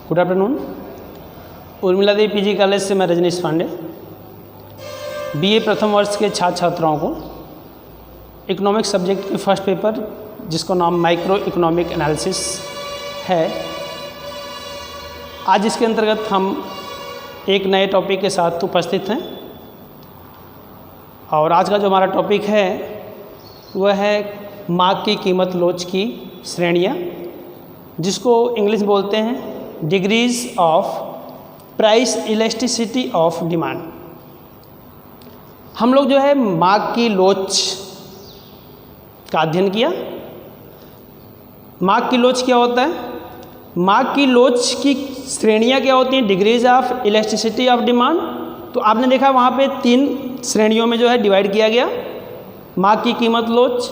Good afternoon. Urmila Devi PG college से मैं Rajneesh Pandey BA प्रथम वर्ष के छात्र छात्राओं को इकोनॉमिक सब्जेक्ट के फर्स्ट पेपर जिसका नाम माइक्रो इकोनॉमिक एनालिसिस है, आज इसके अंतर्गत हम एक नए टॉपिक के साथ उपस्थित हैं। और आज का जो हमारा टॉपिक है वह है मार्क की कीमत लोच की श्रेणियाँ, जिसको इंग्लिश बोलते हैं degrees of price elasticity of demand. हम लोग जो है मार्क की लोच का अध्ययन किया। मार्क की लोच क्या होता है? मार्क की लोच की श्रेणियाँ क्या होती हैं? Degrees of elasticity of demand. तो आपने देखा वहाँ पे 3 श्रेणियों में जो है डिवाइड किया गया। मार्क की कीमत लोच,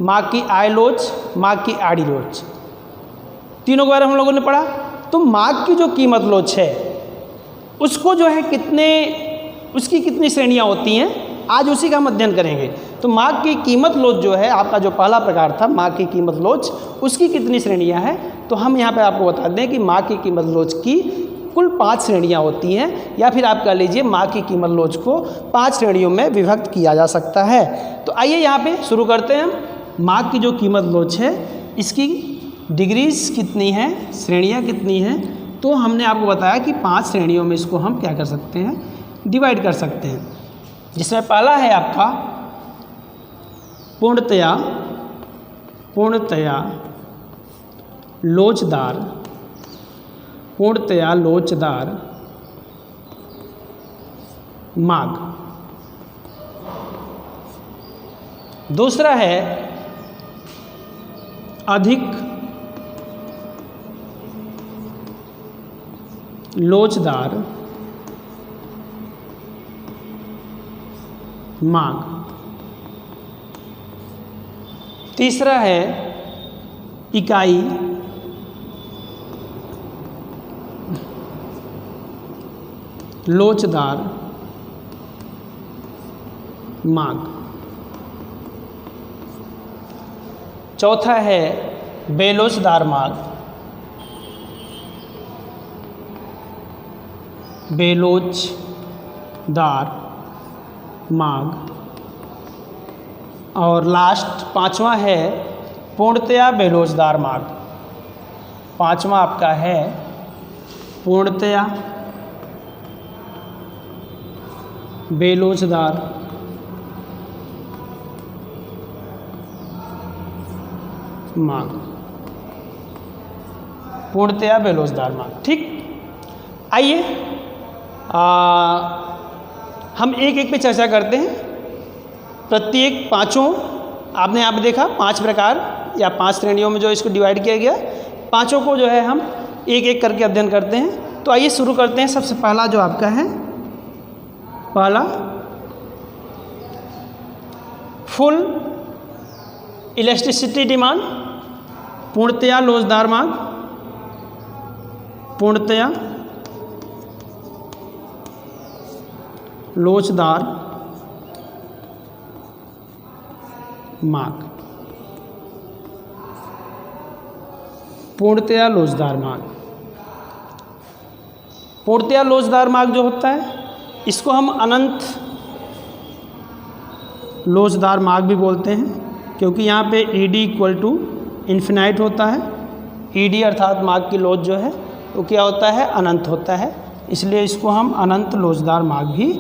मार्क की आय लोच, मार्क की आड़ी लोच, तीनों के बारे में हम लोगों ने पढ़ा। तो मार्क की जो कीमत लोच है उसको जो है उसकी कितनी श्रेणियाँ होती हैं, आज उसी का हम अध्ययन करेंगे। तो मार्क की कीमत लोच जो है आपका जो पहला प्रकार था मार्क की कीमत लोच, उसकी कितनी श्रेणियाँ हैं? तो हम यहाँ पे आपको बता दें कि मार्क की कीमत लोच की कुल 5 श्रेणियाँ होती हैं, या फिर आप कह लीजिए मार्क की कीमत लोच को 5 श्रेणियों में विभक्त किया जा सकता है। तो आइए यहाँ पे शुरू करते हैं। मार्क की जो कीमत लोच है इसकी डिग्रीज कितनी हैं, श्रेणियाँ कितनी हैं? तो हमने आपको बताया कि 5 श्रेणियों में इसको हम क्या कर सकते हैं, डिवाइड कर सकते हैं। जिसमें पहला है आपका पूर्णतया लोचदार मार्क। दूसरा है अधिक लोचदार मार्ग। तीसरा है इकाई लोचदार मार्ग। चौथा है बेलोचदार मार्ग। बेलोचदार मार्ग। और लास्ट 5वां है पूर्णतया बेलोचदार मार्ग। 5वां आपका है पूर्णतया बेलोचदार मार्ग। पूर्णतया बेलोचदार मार्ग। ठीक, आइए हम एक पे चर्चा करते हैं। प्रत्येक 5 आपने यहाँ पे देखा 5 प्रकार या 5 श्रेणियों में जो इसको डिवाइड किया गया, 5 को जो है हम एक करके अध्ययन करते हैं। तो आइए शुरू करते हैं। सबसे पहला जो आपका है, पहला फुल इलास्टिसिटी डिमांड, पूर्णतया लोचदार मार्ग। पूर्णतया लोचदार मार्ग। पूर्णतया लोचदार मार्ग। पूर्णतया लोचदार मार्ग जो होता है इसको हम अनंत लोचदार मार्ग भी बोलते हैं, क्योंकि यहाँ पे ईडी इक्वल टू इन्फिनाइट होता है। ईडी अर्थात मार्ग की लोच जो है वो क्या होता है, अनंत होता है, इसलिए इसको हम अनंत लोचदार मार्ग भी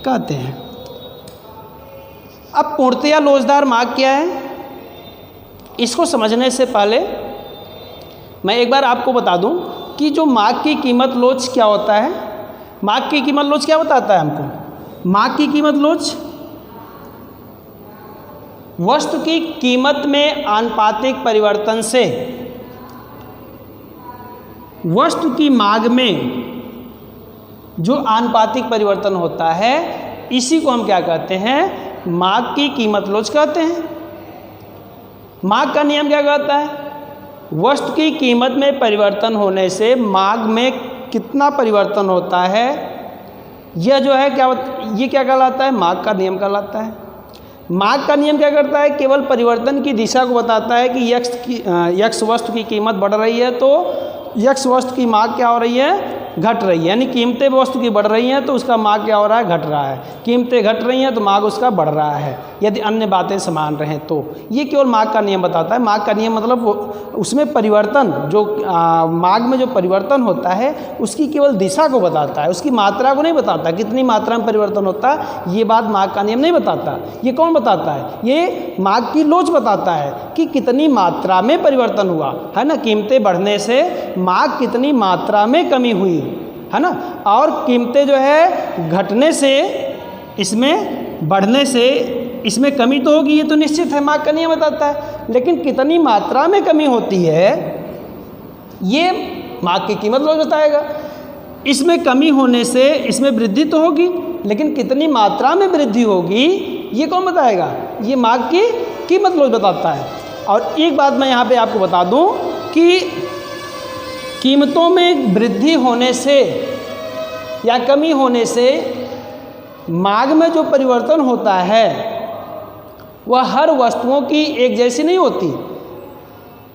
कहते हैं। अब पूर्णतया लोचदार मार्ग क्या है, इसको समझने से पहले मैं एक बार आपको बता दूं कि जो मार्ग की कीमत लोच क्या होता है। मार्ग की कीमत लोच क्या बताता है हमको? मार्ग की कीमत लोच वस्तु की कीमत में आनुपातिक परिवर्तन से वस्तु की मांग में जो आनुपातिक परिवर्तन होता है इसी को हम क्या कहते हैं, मार्ग की कीमत लोच कहते हैं। मार्ग का नियम क्या कहता है? वस्तु की कीमत में परिवर्तन होने से मांग में कितना परिवर्तन होता है, यह जो है क्या कहलाता है, मार्ग का नियम कहलाता है। मार्क का नियम क्या करता है, केवल परिवर्तन की दिशा को बताता है कि यक्स वस्तु की कीमत बढ़ रही है तो यक्स वस्तु की मांग क्या हो रही है, घट रही है। यानी कीमतें वस्तु की बढ़ रही हैं तो उसका मांग क्या हो रहा है, घट रहा है। कीमतें घट रही हैं तो मांग उसका बढ़ रहा है, यदि अन्य बातें समान रहें तो। ये केवल मांग का नियम बताता है। मांग का नियम मतलब उसमें परिवर्तन, जो मांग में जो परिवर्तन होता है उसकी केवल दिशा को बताता है, उसकी मात्रा को नहीं बताता। कितनी मात्रा में परिवर्तन होता है ये बात मांग का नियम नहीं बताता। ये कौन बताता है, ये मांग की लोच बताता है कि कितनी मात्रा में परिवर्तन हुआ है ना। कीमतें बढ़ने से मांग कितनी मात्रा में कमी हुई है ना, और कीमतें जो है घटने से, इसमें बढ़ने से इसमें कमी तो होगी, ये तो निश्चित है, मांग का नियम बताता है। लेकिन कितनी मात्रा में कमी होती है ये मांग की कीमत लोच बताएगा। इसमें कमी होने से इसमें वृद्धि तो होगी, लेकिन कितनी मात्रा में वृद्धि होगी ये कौन बताएगा, ये मांग की कीमत लोच बताता है। और एक बात मैं यहाँ पे आपको बता दूँ कि कीमतों में वृद्धि होने से या कमी होने से मांग में जो परिवर्तन होता है वह हर वस्तुओं की एक जैसी नहीं होती।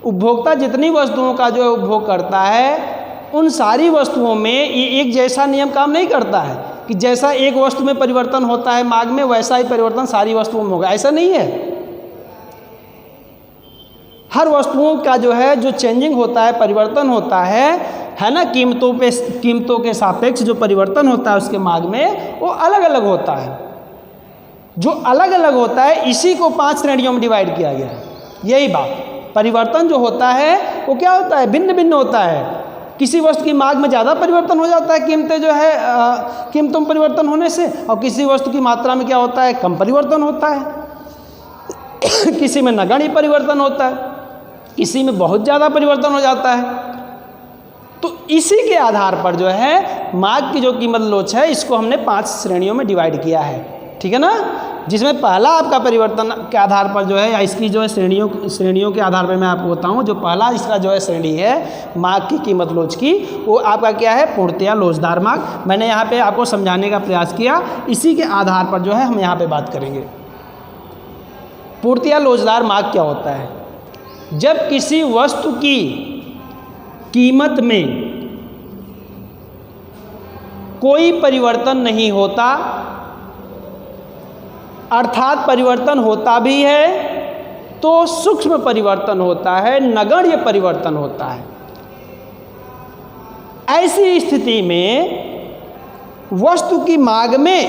उपभोक्ता जितनी वस्तुओं का जो है उपभोग करता है उन सारी वस्तुओं में ये एक जैसा नियम काम नहीं करता है कि जैसा एक वस्तु में परिवर्तन होता है मांग में वैसा ही परिवर्तन सारी वस्तुओं में होगा, ऐसा नहीं है। हर वस्तुओं का जो है जो चेंजिंग होता है, परिवर्तन होता है ना, कीमतों के सापेक्ष जो परिवर्तन होता है उसके मांग में वो अलग अलग होता है। जो अलग अलग होता है इसी को 5 श्रेणियों में डिवाइड किया गया है। यही बात, परिवर्तन जो होता है वो क्या होता है, भिन्न भिन्न होता है। किसी वस्तु की मांग में ज़्यादा परिवर्तन हो जाता है कीमतें जो है कीमतों में परिवर्तन होने से, और किसी वस्तु की मात्रा में क्या होता है, कम परिवर्तन होता है। किसी में नगण्य परिवर्तन होता है, किसी में बहुत ज़्यादा परिवर्तन हो जाता है। तो इसी के आधार पर जो है मांग की जो कीमत लोच है इसको हमने 5 श्रेणियों में डिवाइड किया है, ठीक है ना। जिसमें पहला आपका परिवर्तन के आधार पर जो है या इसकी जो है श्रेणियों के आधार पर मैं आपको बताऊं, जो पहला इसका जो है श्रेणी है मांग की कीमत लोच की, वो आपका क्या है, पूर्णतया लोचदार मांग। मैंने यहाँ पे आपको समझाने का प्रयास किया, इसी के आधार पर जो है हम यहाँ पे बात करेंगे। पूर्णतया लोचदार मांग क्या होता है, जब किसी वस्तु की कीमत में कोई परिवर्तन नहीं होता, अर्थात परिवर्तन होता भी है तो सूक्ष्म परिवर्तन होता है, नगण्य परिवर्तन होता है। ऐसी स्थिति में वस्तु की मांग में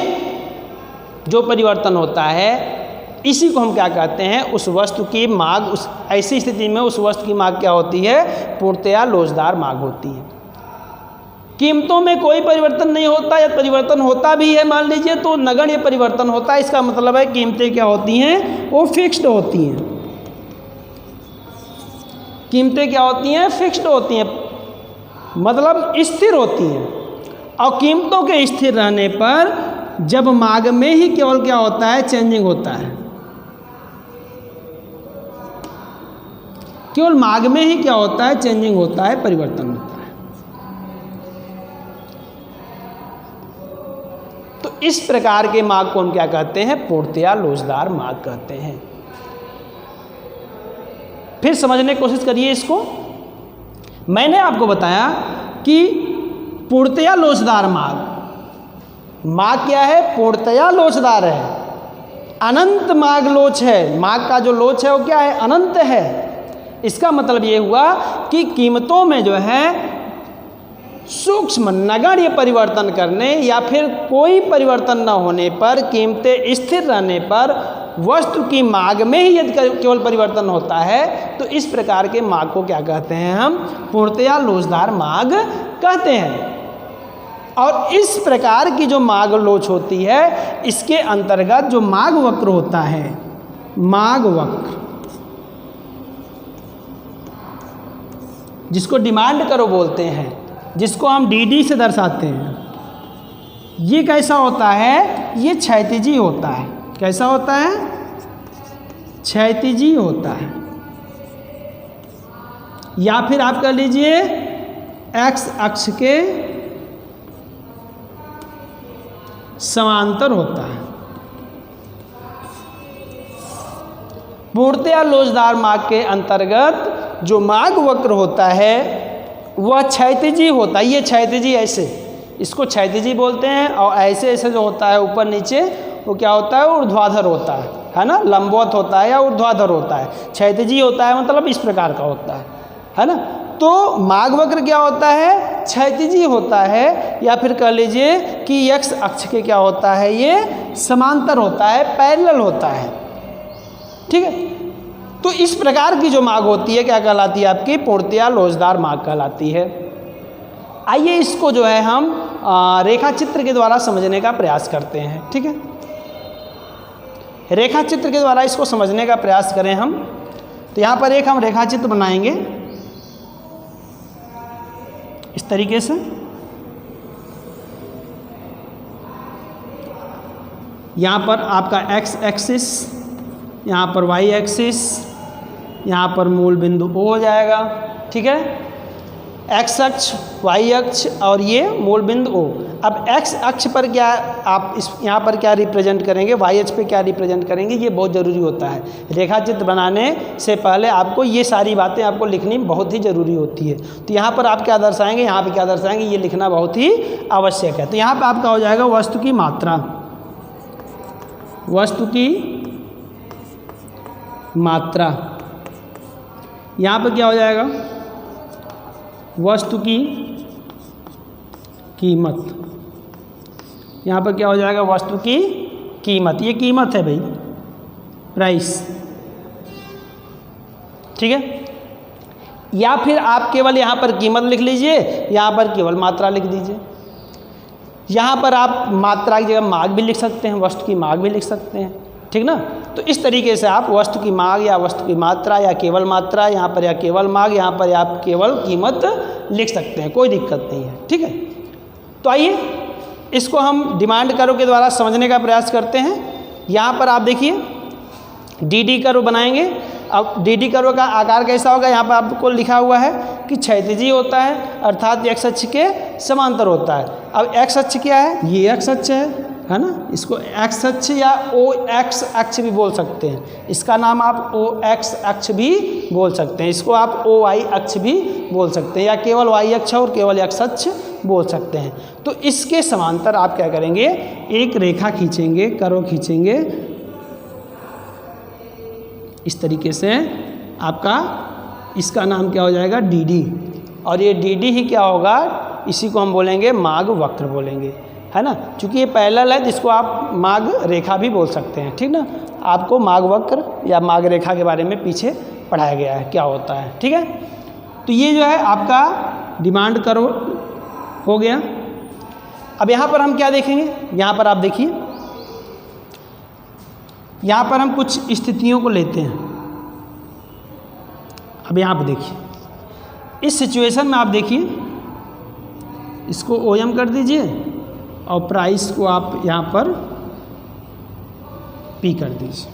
जो परिवर्तन होता है इसी को हम क्या कहते हैं, उस वस्तु की मांग, उस ऐसी स्थिति में उस वस्तु की मांग क्या होती है, पूर्णतया लोचदार मांग होती है। कीमतों में कोई परिवर्तन नहीं होता या परिवर्तन होता भी है मान लीजिए तो नगण्य परिवर्तन होता है। इसका मतलब है कीमतें क्या होती हैं, वो फिक्स्ड होती हैं। कीमतें क्या होती हैं, फिक्स्ड होती हैं, मतलब स्थिर होती हैं। और कीमतों के स्थिर रहने पर जब मांग में ही केवल क्या होता है, चेंजिंग होता है। केवल मांग में ही क्या होता है, चेंजिंग होता है, परिवर्तन होता है। तो इस प्रकार के मांग को हम क्या कहते हैं, पूर्णतया लोचदार मांग कहते हैं। फिर समझने की कोशिश करिए इसको। मैंने आपको बताया कि पूर्णतया लोचदार मांग क्या है, पूर्णतया लोचदार है, अनंत मांग लोच है। मांग का जो लोच है वो क्या है, अनंत है। इसका मतलब ये हुआ कि कीमतों में जो है सूक्ष्म नगण्य परिवर्तन करने या फिर कोई परिवर्तन न होने पर, कीमतें स्थिर रहने पर वस्तु की मांग में ही यदि केवल परिवर्तन होता है तो इस प्रकार के मांग को क्या कहते हैं, हम पूर्णतया लोचदार मांग कहते हैं। और इस प्रकार की जो मांग लोच होती है इसके अंतर्गत जो मांग वक्र होता है, मांग वक्र जिसको डिमांड करो बोलते हैं, जिसको हम डीडी से दर्शाते हैं, ये कैसा होता है, ये क्षैतिजी होता है। कैसा होता है, क्षैतिजी होता है, या फिर आप कह लीजिए एक्स अक्ष के समांतर होता है। पूर्णतया लोचदार मार्ग के अंतर्गत जो मार्ग वक्र होता है वह क्षैतिजी होता है। ये क्षैतिजी ऐसे, इसको क्षैतिजी बोलते हैं, और ऐसे ऐसे जो होता है ऊपर नीचे वो क्या होता है, ऊर्ध्वाधर होता है ना, लंबवत होता है या ऊर्ध्वाधर होता है। क्षैतिजी होता है मतलब इस प्रकार का होता है ना। तो मार्ग वक्र क्या होता है, क्षैतिजी होता है, या फिर कह लीजिए कि एक्स अक्ष के क्या होता है, ये समांतर होता है, पैरेलल होता है। ठीक है, तो इस प्रकार की जो मार्ग होती है क्या कहलाती है, आपकी पूर्णतया लोचदार मार्ग कहलाती है। आइए इसको जो है हम रेखा चित्र के द्वारा समझने का प्रयास करते हैं। ठीक है, रेखा चित्र के द्वारा इसको समझने का प्रयास करें हम। तो यहाँ पर एक हम रेखा चित्र बनाएंगे इस तरीके से। यहाँ पर आपका एक्स एक्सिस, यहाँ पर वाई एक्सिस, यहाँ पर मूल बिंदु O हो जाएगा। ठीक है, एक्स अक्ष, वाई अक्ष और ये मूल बिंदु O। अब एक्स अक्ष पर क्या आप इस यहाँ पर क्या रिप्रेजेंट करेंगे, वाई अक्ष पे क्या रिप्रेजेंट करेंगे, ये बहुत ज़रूरी होता है। रेखा चित्र बनाने से पहले आपको ये सारी बातें आपको लिखनी बहुत ही ज़रूरी होती है। तो यहाँ पर आप क्या दर्शाएंगे, यहाँ पर क्या दर्शाएंगे, ये लिखना बहुत ही आवश्यक है। तो यहाँ पर आपका हो जाएगा वस्तु की मात्रा, वस्तु की मात्रा। यहाँ पर क्या हो जाएगा, वस्तु की कीमत। यहाँ पर क्या हो जाएगा, वस्तु की कीमत। ये कीमत है भाई, प्राइस। ठीक है, या फिर आप केवल यहाँ पर कीमत लिख लीजिए, यहाँ पर केवल मात्रा लिख दीजिए। यहाँ पर आप मात्रा की जगह मार्ग भी लिख सकते हैं, वस्तु की मार्ग भी लिख सकते हैं। ठीक ना, तो इस तरीके से आप वस्तु की मार्ग या वस्तु की मात्रा या केवल मात्रा, यहाँ पर या केवल मार्ग, यहाँ पर आप केवल कीमत लिख सकते हैं, कोई दिक्कत नहीं है। ठीक है, तो आइए इसको हम डिमांड कर्व के द्वारा समझने का प्रयास करते हैं। यहाँ पर आप देखिए डी कर्व बनाएंगे। अब डी कर्व का आकार कैसा होगा, यहाँ पर आपको लिखा हुआ है कि क्षैतिजी होता है, अर्थात एक्स अक्ष के समांतर होता है। अब एक्स अक्ष क्या है, ये एक्स अक्ष है ना, इसको एक्स अक्ष या ओ एक्स अक्ष भी बोल सकते हैं। इसका नाम आप ओ एक्स अक्ष भी बोल सकते हैं, इसको आप ओ वाई अक्ष भी बोल सकते हैं, या केवल वाई अक्ष और केवल एक्स अक्ष बोल सकते हैं। तो इसके समांतर आप क्या करेंगे, एक रेखा खींचेंगे, कर्व खींचेंगे इस तरीके से। आपका इसका नाम क्या हो जाएगा, डी। और ये डी ही क्या होगा, इसी को हम बोलेंगे मार्ग वक्र बोलेंगे, है ना। चूँकि ये पैरेलल है, जिसको आप मार्ग रेखा भी बोल सकते हैं। ठीक ना, आपको मार्ग वक्र या मार्ग रेखा के बारे में पीछे पढ़ाया गया है क्या होता है। ठीक है, तो ये जो है आपका डिमांड कर्व हो गया। अब यहाँ पर हम क्या देखेंगे, यहाँ पर आप देखिए, यहाँ पर हम कुछ स्थितियों को लेते हैं। अब यहाँ पर देखिए, इस सिचुएशन में आप देखिए, इसको OM कर दीजिए और प्राइस को आप यहाँ पर P कर दीजिए।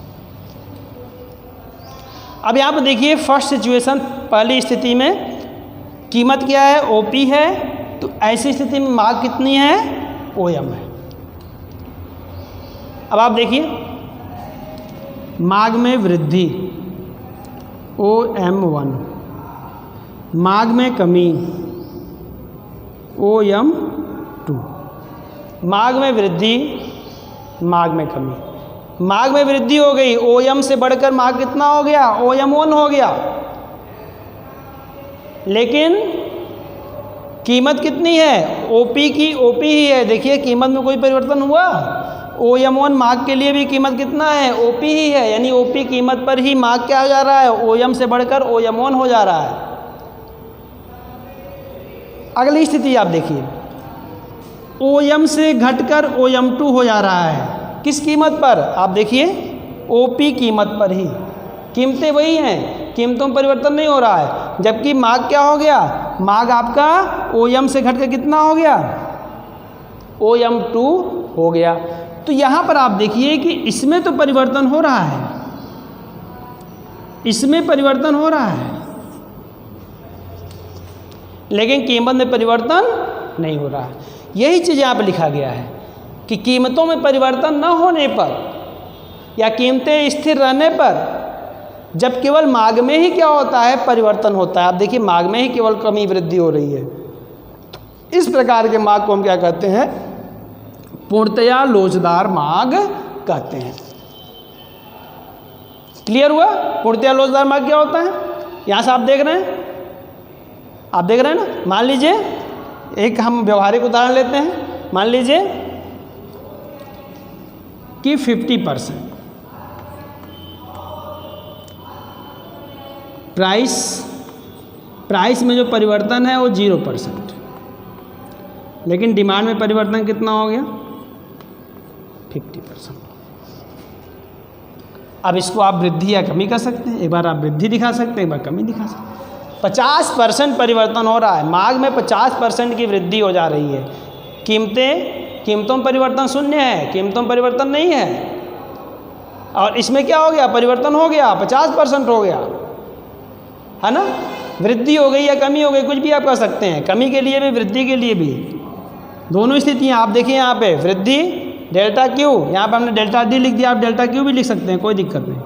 अब यहाँ पर देखिए फर्स्ट सिचुएशन, पहली स्थिति में कीमत क्या है, OP है, तो ऐसी स्थिति में मार्ग कितनी है, OM है। अब आप देखिए मार्ग में वृद्धि OM1, मार्ग में कमी OM2, मार्ग में वृद्धि, मार्ग में कमी। मार्ग में वृद्धि हो गई, OM से बढ़कर मार्ग कितना हो गया, OM1 हो गया। लेकिन कीमत कितनी है, OP की OP ही है। देखिए कीमत में कोई परिवर्तन हुआ, OM1 मार्ग के लिए भी कीमत कितना है, OP ही है। यानी OP कीमत पर ही मार्ग क्या हो जा रहा है, OM से बढ़कर OM1 हो जा रहा है। अगली स्थिति आप देखिए, OM से घटकर OM2 हो जा रहा है। किस कीमत पर, आप देखिए OP कीमत पर ही, कीमतें वही हैं, कीमतों में परिवर्तन नहीं हो रहा है। जबकि मार्ग क्या हो गया, मार्ग आपका OM से घटकर कितना हो गया, OM2 हो गया। तो यहाँ पर आप देखिए कि इसमें तो परिवर्तन हो रहा है, इसमें परिवर्तन हो रहा है, लेकिन कीमत में परिवर्तन नहीं हो रहा है। यही चीज़ यहाँ पर लिखा गया है कि कीमतों में परिवर्तन न होने पर या कीमतें स्थिर रहने पर जब केवल मार्ग में ही क्या होता है, परिवर्तन होता है। आप देखिए मार्ग में ही केवल कमी वृद्धि हो रही है। इस प्रकार के मार्ग को हम क्या कहते हैं, पूर्णतया लोचदार मार्ग कहते हैं। क्लियर हुआ? पूर्णतया लोचदार मार्ग क्या होता है? यहां से आप देख रहे हैं, ना। मान लीजिए एक हम व्यवहारिक उदाहरण लेते हैं। मान लीजिए कि 50% प्राइस में जो परिवर्तन है वो 0%, लेकिन डिमांड में परिवर्तन कितना हो गया, 50%। अब इसको आप वृद्धि या कमी कर सकते हैं। एक बार आप वृद्धि दिखा सकते हैं, एक बार कमी दिखा सकते हैं। 50% परिवर्तन हो रहा है, मांग में 50% की वृद्धि हो जा रही है। कीमतों में परिवर्तन शून्य है, कीमतों में परिवर्तन नहीं है। और इसमें क्या हो गया, परिवर्तन हो गया, 50% हो गया, है ना। वृद्धि हो गई या कमी हो गई, कुछ भी आप कर सकते हैं। कमी के लिए भी, वृद्धि के लिए भी, दोनों स्थितियाँ। आप देखिए यहाँ पे वृद्धि डेल्टा क्यू, यहाँ पे हमने डेल्टा डी लिख दिया, आप डेल्टा क्यू भी लिख सकते हैं, कोई दिक्कत नहीं।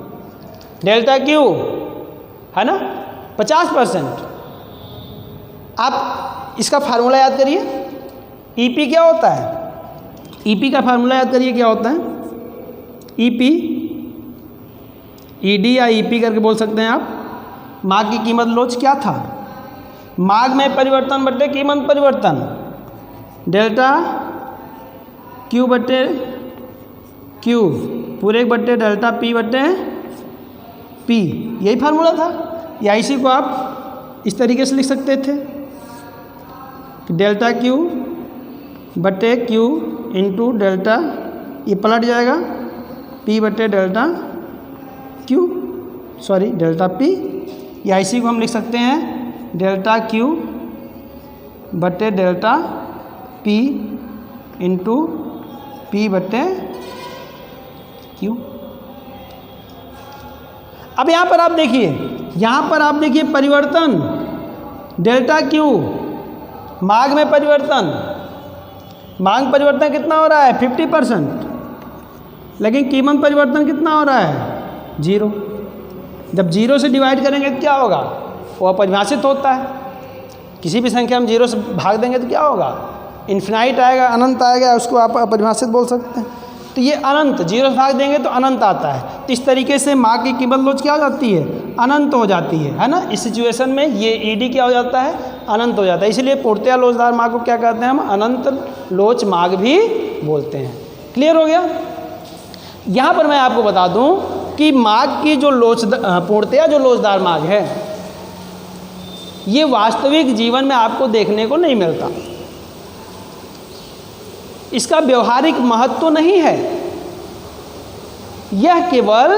डेल्टा क्यू है ना 50%। आप इसका फार्मूला याद करिए, ईपी क्या होता है, ईपी का फार्मूला याद करिए क्या होता है। ईपी, ईडी या ईपी करके बोल सकते हैं आप। मार्ग की कीमत लोच क्या था, मार्ग में परिवर्तन बटे कीमत परिवर्तन, डेल्टा क्यू बटे क्यू पूरे बटे डेल्टा पी बटे पी, यही फार्मूला था। या इसी को आप इस तरीके से लिख सकते थे कि डेल्टा क्यू बटे क्यू इंटू डेल्टा, ये पलट जाएगा, पी बटे delta Q, sorry delta P. या इसी को हम लिख सकते हैं डेल्टा क्यू बटे डेल्टा पी इंटू पी बटे क्यू। अब यहाँ पर आप देखिए, परिवर्तन डेल्टा क्यू, मांग में परिवर्तन, मांग परिवर्तन कितना हो रहा है 50%, लेकिन कीमत परिवर्तन कितना हो रहा है 0। जब 0 से डिवाइड करेंगे तो क्या होगा, वो अपरिभाषित होता है। किसी भी संख्या हम 0 से भाग देंगे तो क्या होगा, इन्फिनाइट आएगा, अनंत आएगा, उसको आप अपरिभाषित बोल सकते हैं। तो ये अनंत, 0 से भाग देंगे तो अनंत आता है। तो इस तरीके से मार्ग की कीमत लोच क्या हो जाती है, अनंत हो जाती है ना। इस सिचुएशन में ये ईडी क्या हो जाता है, अनंत हो जाता है। इसलिए पूर्णतया लोचदार मार्ग को क्या कहते हैं हम, अनंत लोच मार्ग भी बोलते हैं। क्लियर हो गया? यहाँ पर मैं आपको बता दूं कि मार्ग की जो पूर्णतया जो लोचदार मार्ग है, ये वास्तविक जीवन में आपको देखने को नहीं मिलता। इसका व्यवहारिक महत्व तो नहीं है, यह केवल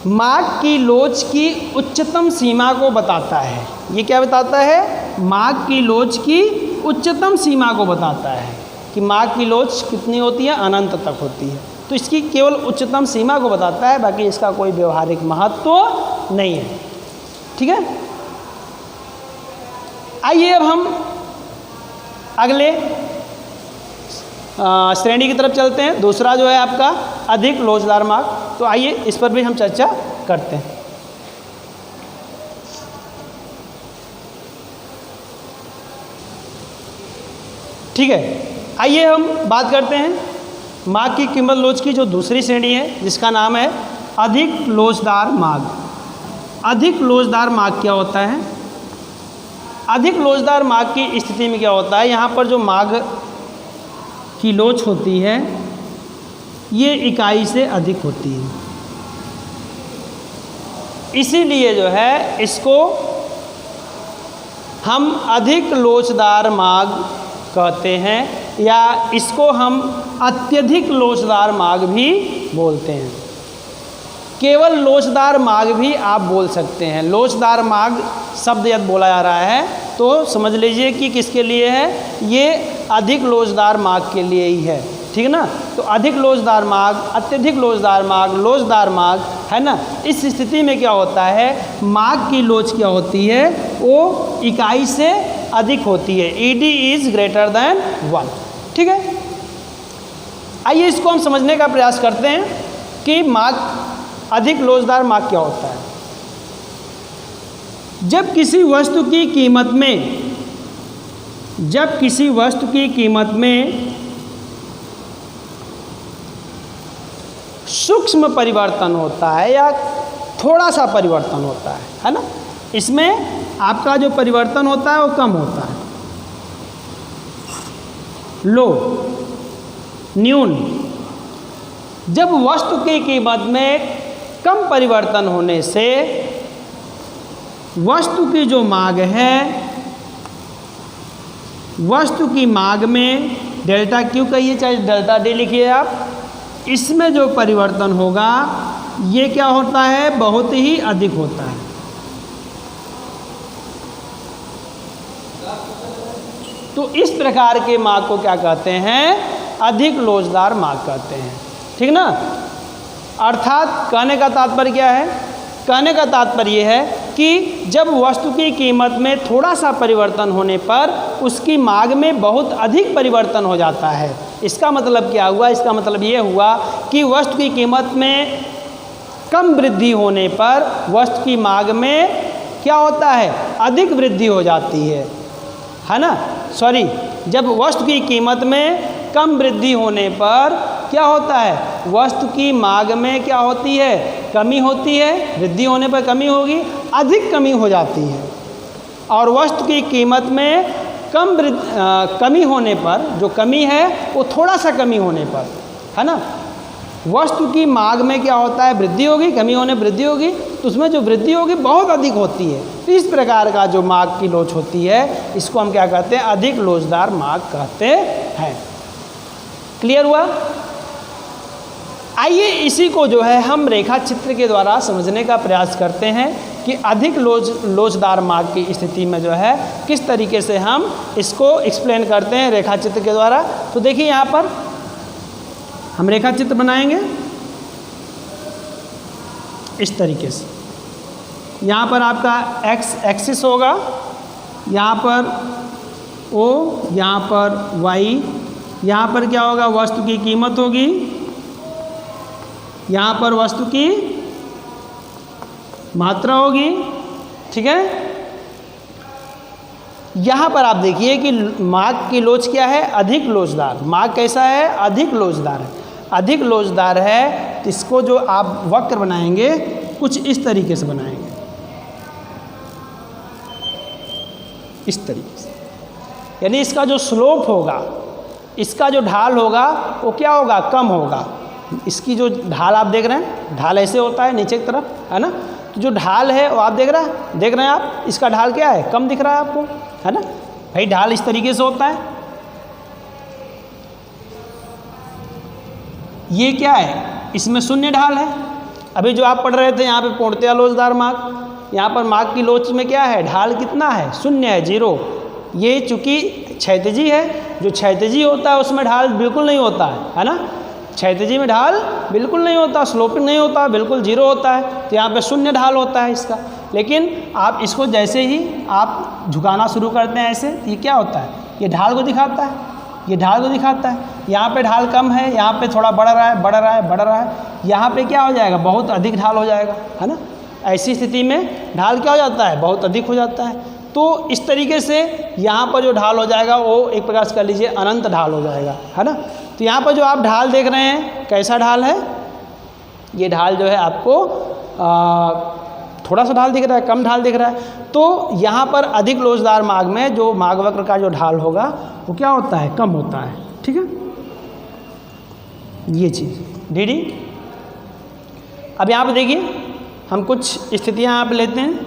मार्ग की लोच की उच्चतम सीमा को बताता है। ये क्या बताता है, मार्ग की लोच की उच्चतम सीमा को बताता है कि मार्ग की लोच कितनी होती है, अनंत तक होती है। तो इसकी केवल उच्चतम सीमा को बताता है, बाकी इसका कोई व्यवहारिक महत्व नहीं है। ठीक है, आइए अब हम अगले श्रेणी की तरफ चलते हैं। दूसरा जो है आपका अधिक लोचदार मार्ग, तो आइए इस पर भी हम चर्चा करते हैं। ठीक है, आइए हम बात करते हैं मार्ग की कीमत लोच की जो दूसरी श्रेणी है, जिसका नाम है अधिक लोचदार मार्ग। अधिक लोचदार मार्ग क्या होता है? अधिक लोचदार मार्ग की स्थिति में क्या होता है, यहाँ पर जो मार्ग की लोच होती है ये इकाई से अधिक होती है, इसीलिए जो है इसको हम अधिक लोचदार मार्ग कहते हैं, या इसको हम अत्यधिक लोचदार मार्ग भी बोलते हैं। केवल लोचदार मार्ग भी आप बोल सकते हैं। लोचदार मार्ग शब्द यदि बोला जा रहा है तो समझ लीजिए कि किसके लिए है, ये अधिक लोचदार मार्ग के लिए ही है। ठीक है ना, तो अधिक लोचदार मार्ग, अत्यधिक लोचदार मार्ग, लोचदार मार्ग, है ना। इस स्थिति में क्या होता है, मार्ग की लोच क्या होती है, वो इकाई से अधिक होती है। ED is greater than 1। ठीक है, आइए इसको हम समझने का प्रयास करते हैं कि मार्ग अधिक लोचदार मार्ग क्या होता है? जब किसी वस्तु की कीमत में सूक्ष्म परिवर्तन होता है या थोड़ा सा परिवर्तन होता है ना, इसमें आपका जो परिवर्तन होता है वो कम होता है। लो, न्यून, जब वस्तु की कीमत में कम परिवर्तन होने से वस्तु की जो मांग है, वस्तु की मांग में डेल्टा क्यू कहिए चाहे डेल्टा डी लिखिए आप, इसमें जो परिवर्तन होगा ये क्या होता है? बहुत ही अधिक होता है। तो इस प्रकार के मार्ग को क्या कहते हैं? अधिक लोचदार मार्ग कहते हैं। ठीक ना? अर्थात कहने का तात्पर्य क्या है? कहने का तात्पर्य है कि जब वस्तु की कीमत में थोड़ा सा परिवर्तन होने पर उसकी मांग में बहुत अधिक परिवर्तन हो जाता है। इसका मतलब क्या हुआ? इसका मतलब ये हुआ कि वस्तु की कीमत में कम वृद्धि होने पर वस्तु की मांग में क्या होता है? अधिक वृद्धि हो जाती है ना? सॉरी, जब वस्तु की कीमत में कम वृद्धि होने पर क्या होता है? वस्तु की मांग में क्या होती है? कमी होती है। वृद्धि होने पर कमी होगी, अधिक कमी हो जाती है। और वस्तु की कीमत में कमी होने पर, जो कमी है वो थोड़ा सा कमी होने पर, है ना, वस्तु की मांग में क्या होता है? वृद्धि होगी, कमी होने वृद्धि होगी, तो उसमें जो वृद्धि होगी बहुत अधिक होती है। तो इस प्रकार का जो मांग की लोच होती है इसको हम क्या कहते हैं? अधिक लोचदार मांग कहते हैं। क्लियर हुआ? आइए इसी को जो है हम रेखा चित्र के द्वारा समझने का प्रयास करते हैं कि अधिक लोचदार मार्ग की स्थिति में जो है किस तरीके से हम इसको एक्सप्लेन करते हैं रेखा चित्र के द्वारा। तो देखिए यहाँ पर हम रेखा चित्र बनाएंगे इस तरीके से। यहाँ पर आपका एक्स एक्सिस होगा, यहाँ पर ओ, यहाँ पर वाई, यहाँ पर क्या होगा? वस्तु की कीमत होगी, यहाँ पर वस्तु की मात्रा होगी। ठीक है? यहाँ पर आप देखिए कि मार्ग की लोच क्या है? अधिक लोचदार। मार्ग कैसा है? अधिक लोचदार है। अधिक लोचदार है तो इसको जो आप वक्र बनाएंगे कुछ इस तरीके से बनाएंगे, इस तरीके से, यानी इसका जो स्लोप होगा, इसका जो ढाल होगा वो क्या होगा? कम होगा। इसकी जो ढाल आप देख रहे हैं, ढाल ऐसे होता है नीचे की तरफ, है ना, तो जो ढाल है वो आप देख रहे हैं आप, इसका ढाल क्या है? कम दिख रहा है आपको, है ना भाई? ढाल इस तरीके से होता है। ये क्या है? इसमें शून्य ढाल है। अभी जो आप पढ़ रहे थे यहाँ पे पूर्णतया लोचदार मार्ग, यहाँ पर मार्ग की लोच में क्या है? ढाल कितना है? शून्य है, जीरो। ये चूँकि क्षैतिजी है, जो क्षैतिजी होता है उसमें ढाल बिल्कुल नहीं होता है ना? क्षैतिजी में ढाल बिल्कुल नहीं होता, स्लोपिंग नहीं होता, बिल्कुल जीरो होता है। तो यहाँ पे शून्य ढाल होता है इसका। लेकिन आप इसको जैसे ही आप झुकाना शुरू करते हैं ऐसे, ये क्या होता है? ये ढाल को दिखाता है, ये ढाल को दिखाता है। यहाँ पे ढाल कम है, यहाँ पे थोड़ा बढ़ रहा है, बढ़ रहा है, बढ़ रहा है। यहाँ पे क्या हो जाएगा? बहुत अधिक ढाल हो जाएगा, है ना? ऐसी स्थिति में ढाल क्या हो जाता है? बहुत अधिक हो जाता है। तो इस तरीके से यहाँ पर जो ढाल हो जाएगा वो एक प्रकार से कर लीजिए अनंत ढाल हो जाएगा, है ना? तो यहाँ पर जो आप ढाल देख रहे हैं कैसा ढाल है? ये ढाल जो है आपको थोड़ा सा ढाल दिख रहा है, कम ढाल दिख रहा है। तो यहाँ पर अधिक लोचदार मार्ग में जो मार्ग वक्र का जो ढाल होगा वो क्या होता है? कम होता है। ठीक है, ये चीज़ डी। अब यहाँ पर देखिए हम कुछ स्थितियाँ यहाँ पर लेते हैं,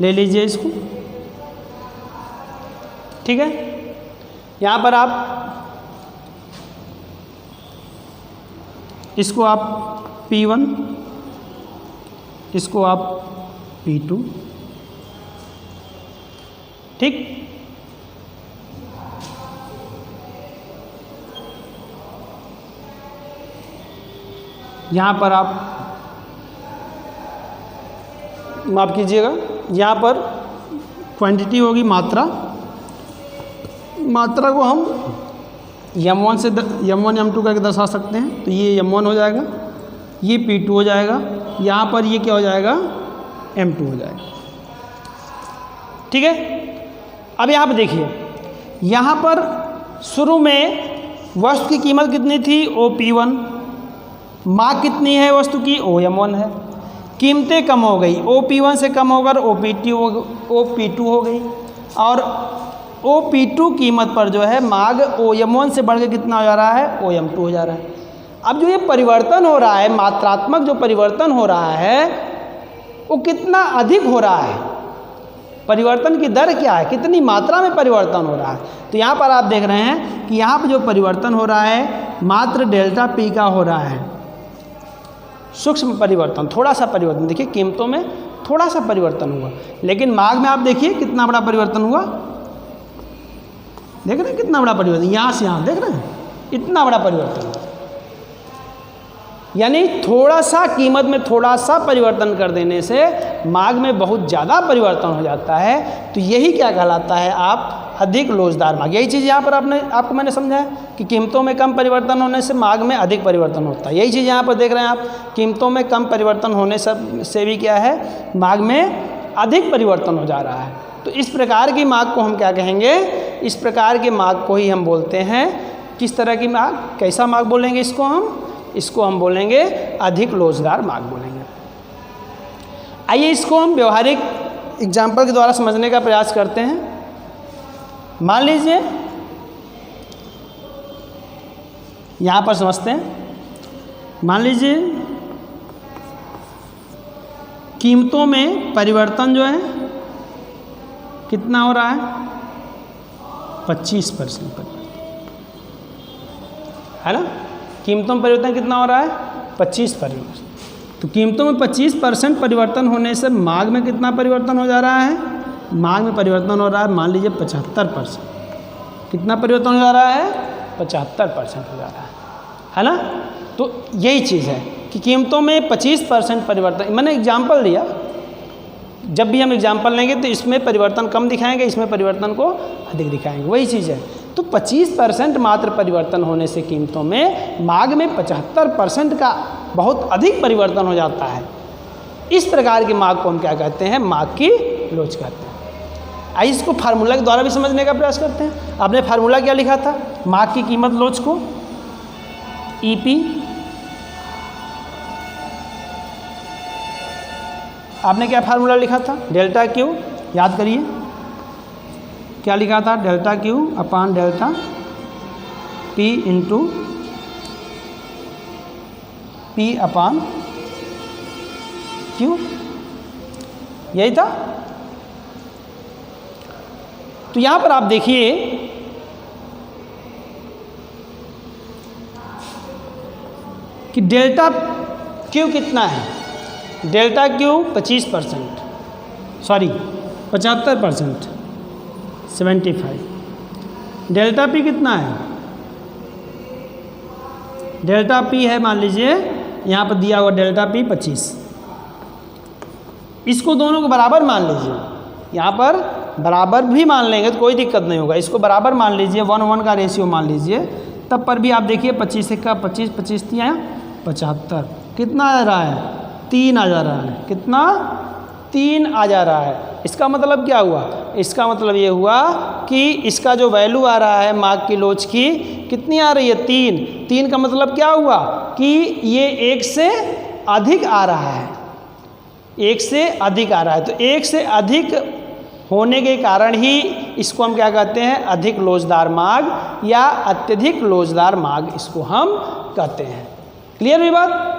ले लीजिए इसको। ठीक है, यहाँ पर आप इसको आप P1, इसको आप P2, ठीक। यहाँ पर आप माफ कीजिएगा, यहाँ पर क्वांटिटी होगी मात्रा, मात्रा को हम M1 से M1 M2 करके दर्शा सकते हैं। तो ये M1 हो जाएगा, ये P2 हो जाएगा, यहाँ पर ये क्या हो जाएगा, M2 हो जाएगा। ठीक है। अब यहाँ पर देखिए, यहाँ पर शुरू में वस्तु की कीमत कितनी थी, OP1, मांग कितनी है वस्तु की, OM1 है। कीमतें कम हो गई, OP1 से कम होकर OP2 हो गई, और OP2 कीमत पर जो है मांग OM1 से बढ़ के कितना हो जा रहा है, OM2 हो जा रहा है। अब जो ये परिवर्तन हो रहा है, मात्रात्मक जो परिवर्तन हो रहा है वो कितना अधिक हो रहा है, परिवर्तन की दर क्या है, कितनी मात्रा में परिवर्तन हो रहा है। तो यहाँ पर आप देख रहे हैं कि यहाँ पर जो परिवर्तन हो रहा है मात्र डेल्टा P का हो रहा है, सूक्ष्म परिवर्तन, थोड़ा सा परिवर्तन। देखिए कीमतों में थोड़ा सा परिवर्तन हुआ, लेकिन मांग में आप देखिए कितना बड़ा परिवर्तन हुआ। देख रहे हैं कितना बड़ा परिवर्तन, यहाँ से यहाँ देख रहे हैं, इतना बड़ा परिवर्तन हुआ। यानी थोड़ा सा कीमत में थोड़ा सा परिवर्तन कर देने से मांग में बहुत ज़्यादा परिवर्तन हो जाता है। तो यही क्या कहलाता है, आप अधिक लोचदार मांग। यही चीज़ यहाँ पर आपको मैंने समझाया कि कीमतों में कम परिवर्तन होने से मांग में अधिक परिवर्तन होता है। यही चीज़ यहाँ पर देख रहे हैं आप, कीमतों में कम परिवर्तन होने से भी क्या है, मांग में अधिक परिवर्तन हो जा रहा है। तो इस प्रकार की मांग को हम क्या कहेंगे, इस प्रकार की मांग को ही हम बोलते हैं, किस तरह की मांग, कैसा मांग बोलेंगे इसको हम बोलेंगे अधिक लोचदार मांग बोलेंगे। आइए इसको हम व्यवहारिक एग्जाम्पल के द्वारा समझने का प्रयास करते हैं। मान लीजिए यहाँ पर समझते हैं, मान लीजिए कीमतों में परिवर्तन जो है कितना हो रहा है, 25% परिवर्तन है ना। कीमतों में परिवर्तन कितना हो रहा है, 25%। तो कीमतों में 25% परिवर्तन होने से मांग में कितना परिवर्तन हो जा रहा है, मांग में परिवर्तन हो रहा है मान लीजिए 75%। कितना परिवर्तन हो जा रहा है, 75% हो जा रहा है ना। तो यही चीज़ है कि कीमतों में 25% परिवर्तन, मैंने एग्जाम्पल दिया, जब भी हम एग्जाम्पल लेंगे तो इसमें परिवर्तन कम दिखाएंगे, इसमें परिवर्तन को अधिक दिखाएंगे, वही चीज़ है। तो 25% मात्र परिवर्तन होने से कीमतों में मांग में 75% का बहुत अधिक परिवर्तन हो जाता है। इस प्रकार की मांग को हम क्या कहते हैं, मांग की लोच कहते हैं। आइए इसको फार्मूला के द्वारा भी समझने का प्रयास करते हैं। आपने फार्मूला क्या लिखा था, मांग की कीमत लोच को EP, आपने क्या फार्मूला लिखा था, डेल्टा Q, याद करिए क्या लिखा था, डेल्टा Q अपान डेल्टा P इंटू P अपान Q, यही था। तो यहाँ पर आप देखिए कि डेल्टा Q कितना है, delta Q 25%, sorry 75%, 75। Delta P कितना है, डेल्टा P है मान लीजिए यहाँ पर दिया हुआ डेल्टा P 25। इसको दोनों को बराबर मान लीजिए, यहाँ पर बराबर भी मान लेंगे तो कोई दिक्कत नहीं होगा। इसको बराबर मान लीजिए, 1:1 का रेशियो मान लीजिए, तब पर भी आप देखिए 25 का 25, 25 दिया 75, कितना आ रहा है, 3 आ जा रहा है। कितना, 3 आ जा रहा है। इसका मतलब क्या हुआ, इसका मतलब ये हुआ कि इसका जो वैल्यू आ रहा है मांग की लोच की, कितनी आ रही है, 3। 3 का मतलब क्या हुआ कि ये 1 से अधिक आ रहा है, 1 से अधिक आ रहा है। तो 1 से अधिक होने के कारण ही इसको हम क्या कहते हैं, अधिक लोचदार मांग या अत्यधिक लोचदार मांग इसको हम कहते हैं। क्लियर हुई बात।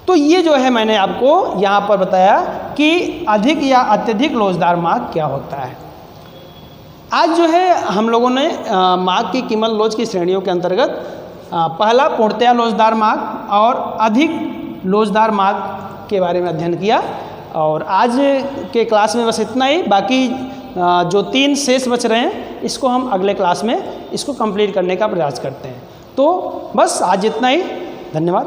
तो ये जो है मैंने आपको यहाँ पर बताया कि अधिक या अत्यधिक लोचदार मांग क्या होता है। आज जो है हम लोगों ने मांग की कीमत लोच की श्रेणियों के अंतर्गत पहला पूर्णतया लोचदार मांग और अधिक लोचदार मांग के बारे में अध्ययन किया। और आज के क्लास में बस इतना ही, बाकी जो 3 शेष बच रहे हैं इसको हम अगले क्लास में इसको कंप्लीट करने का प्रयास करते हैं। तो बस आज इतना ही, धन्यवाद।